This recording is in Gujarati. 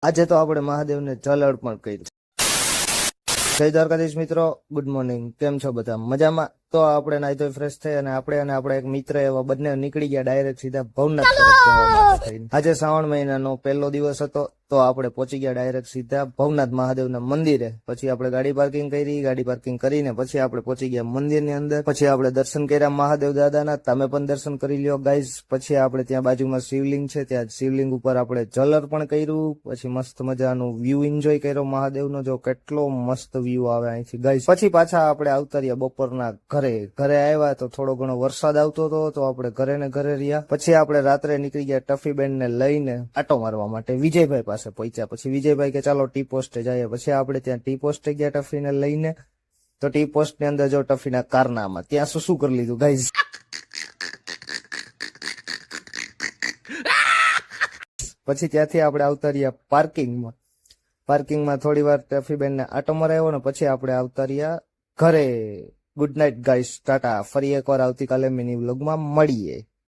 આજે તો આપણે મહાદેવને જલ અર્પણ કર્યું. જય દ્વારકાધીશ મિત્રો, ગુડ મોર્નિંગ. કેમ છો બધા? મજામાં? તો આપણે નાઈ ધોઈ ફ્રેશ થઈ અને આપણા એક મિત્ર એવા બંને નીકળી ગયા ડાયરેક્ટ સીધા ભવનાથ તરફ જવા માટે થઈને. આજે શ્રાવણ મહિનાનો પહેલો દિવસ હતો તો આપણે પહોંચી ગયા ડાયરેક્ટ સીધા ભવનાથ મહાદેવના મંદિરે. પછી આપણે ગાડી પાર્કિંગ કરીને પછી આપણે પહોંચી ગયા મંદિરની અંદર. પછી આપણે દર્શન કર્યા મહાદેવ દાદાના. તમે પણ દર્શન કરી લ્યો ગાઈઝ. પછી આપણે ત્યાં બાજુમાં શિવલિંગ છે, ત્યાં શિવલિંગ ઉપર આપણે જલ અર્પણ કર્યું. પછી મસ્ત મજાનું વ્યૂ એન્જોય કર્યો મહાદેવનો. જો કેટલો મસ્ત વ્યૂ આવે અહીંથી ગાઈઝ. પછી પાછા આપણે આવતા રહ્યા બપોરના ઘરે આવ્યા તો થોડો ઘણો વરસાદ આવતો હતો તો આપણે ઘરે રહ્યા. પછી આપણે રાત્રે નીકળી ગયા ટફીબેન ને લઈને આટો મારવા માટે વિજયભાઈ પાસે પહોંચ્યા. પછી વિજયભાઈ કે ચાલો ટી પોસ્ટે જઈએ. પછી આપણે ત્યાં ટી પોસ્ટે ગયા ટફીને લઈને. તો ટી પોસ્ટ ની અંદર જો ટફીના કારનામાં ત્યાં શું કરી લીધું ગાઈઝ. પછી ત્યાંથી આપણે આવતા રહ્યા પાર્કિંગમાં થોડી વાર ટફીબેન ને આટો મરાવ્યો ને પછી આપણે આવતા રહ્યા ઘરે. Good night guys, Tata. ફરી એકવાર આવતીકાલે મિની વ્લોગમાં મળીએ.